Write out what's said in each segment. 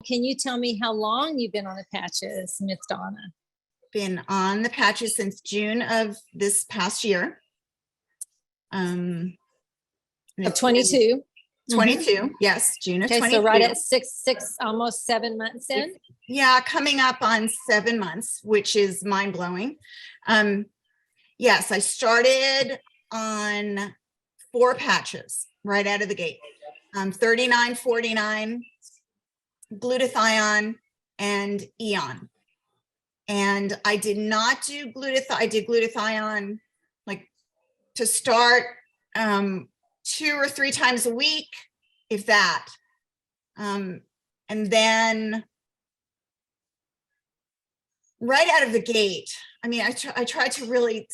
can you tell me how long you've been on the patches, Miss Donna? Been on the patches since June of this past year. Of 22. 22, yes, June of Okay, 22. so right at six, almost 7 months in. Yeah, coming up on 7 months, which is mind blowing. Yes, I started on 4 patches right out of the gate. 39, 49, Glutathione, and Aeon. And I did not do glutathione. I did glutathione like to start 2 or 3 times a week, if that. And then right out of the gate, I mean, I tried to really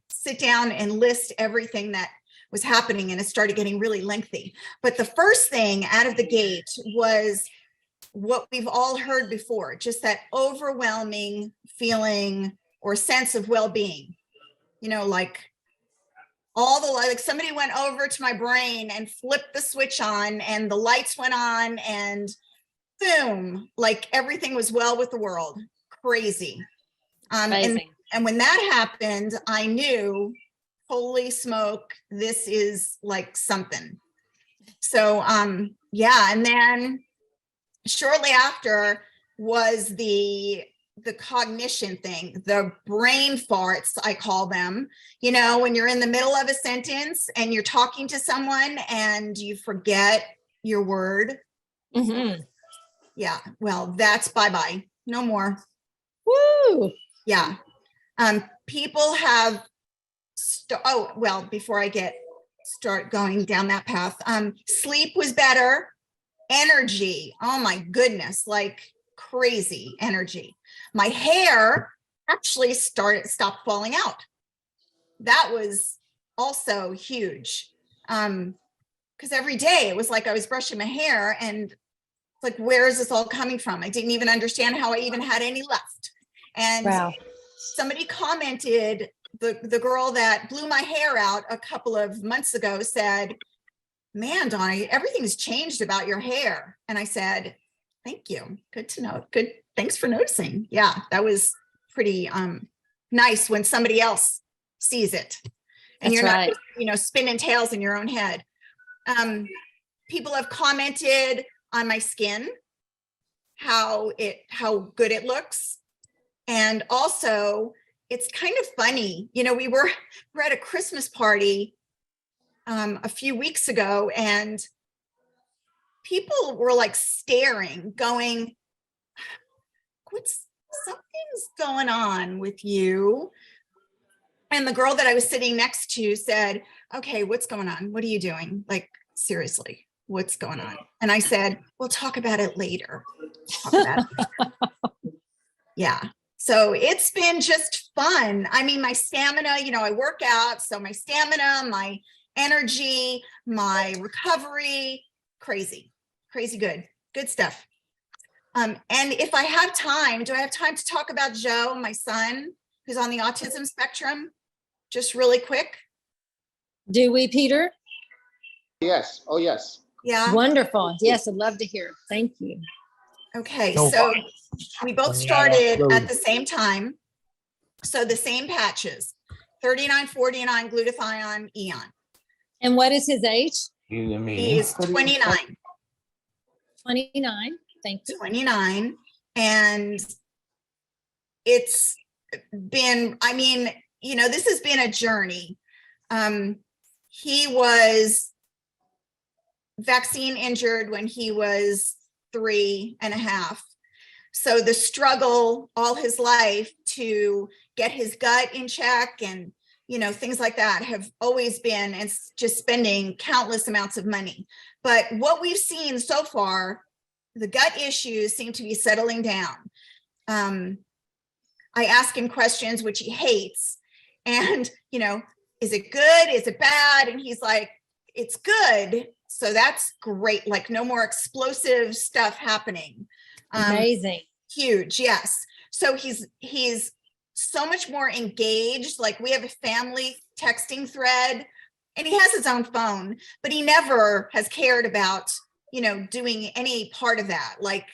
sit down and list everything that was happening, and it started getting really lengthy. But the first thing out of the gate was what we've all heard before, just that overwhelming feeling or sense of well-being, you know, like like somebody went over to my brain and flipped the switch on and the lights went on and boom, like everything was well with the world. Crazy. And when that happened, I knew, holy smoke, this is like something. So yeah, and then shortly after was the cognition thing, the brain farts, I call them. You know, when you're in the middle of a sentence and you're talking to someone and you forget your word. Mm-hmm. Yeah, well, that's bye-bye, no more. Woo! Yeah. People have, oh, well, before I start going down that path, sleep was better. Energy, oh my goodness, like crazy energy. My hair actually stopped falling out. That was also huge. Because every day it was like I was brushing my hair and like, where is this all coming from? I didn't even understand how I even had any left. And wow. Somebody commented, the girl that blew my hair out a couple of months ago said, man, Donna, everything's changed about your hair. And I said, thank you. Good to know. Good. Thanks for noticing. Yeah, that was pretty nice when somebody else sees it. And you're not, you know, spinning tails in your own head. People have commented on my skin, how good it looks. And also, it's kind of funny. You know, we're at a Christmas party a few weeks ago, and people were like staring, going, something's going on with you. And the girl that I was sitting next to said, okay, what's going on? What are you doing? Like, seriously, what's going on? And I said, we'll talk about it later. Yeah. So it's been just fun. I mean, my stamina, you know, I work out. So my stamina, my energy, my recovery, crazy good stuff. And if I have time, do I have time to talk about Joe, my son, who's on the autism spectrum? Just really quick. Do we, Peter? Yes. Oh, yes. Yeah. Wonderful. Yes, I'd love to hear. Thank you. Okay, so we both started at the same time. So the same patches, 39, 49, Glutathione, Aeon. And what is his age? He is 29. 29. Thank you. 29. And it's been, I mean, you know, this has been a journey. He was vaccine injured when he was 3.5. So the struggle all his life to get his gut in check and, you know, things like that have always been, and just spending countless amounts of money. But what we've seen so far, the gut issues seem to be settling down. I ask him questions, which he hates. And, you know, is it good? Is it bad? And he's like, it's good. So that's great. Like no more explosive stuff happening. Amazing. Huge. Yes. So he's so much more engaged. Like we have a family texting thread and he has his own phone, but he never has cared about, you know, doing any part of that. Like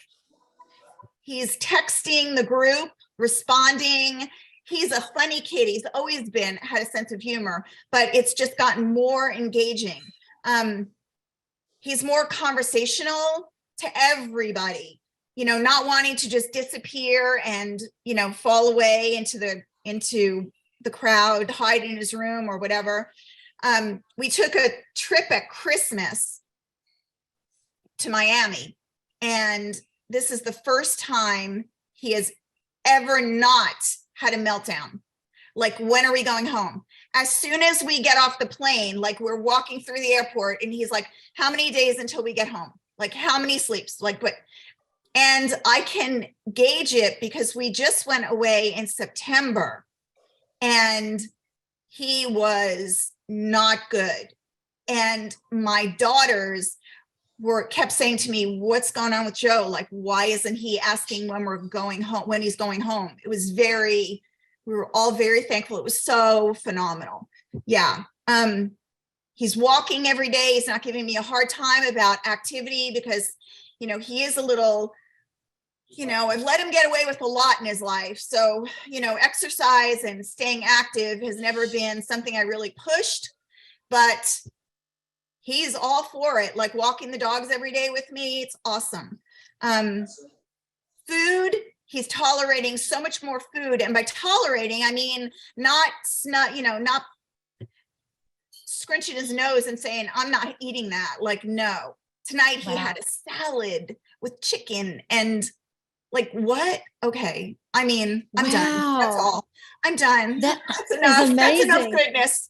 He's texting the group, responding. He's a funny kid. He's always had a sense of humor, but it's just gotten more engaging. He's more conversational to everybody, not wanting to just disappear and, fall away into the crowd, hide in his room or whatever. We took a trip at Christmas to Miami, and this is the first time he has ever not had a meltdown. Like, when are we going home? As soon as we get off the plane, like, we're walking through the airport and he's like, how many days until we get home? Like, how many sleeps? Like, what? And I can gauge it because we just went away in September and he was not good. And my daughters kept saying to me, what's going on with Joe? Like, why isn't he asking when we're going home, when he's going home? It was we were all very thankful. It was so phenomenal. Yeah. He's walking every day. He's not giving me a hard time about activity because, he is a little, I've let him get away with a lot in his life. So, exercise and staying active has never been something I really pushed, but he's all for it. Like, walking the dogs every day with me. It's awesome. Food, he's tolerating so much more food. And by tolerating, I mean, not scrunching his nose and saying, I'm not eating that. Like, no. Tonight he had a salad with chicken and like, what? Okay. I mean, I'm done. That's all. I'm done. That That's enough. is That's enough amazing. goodness.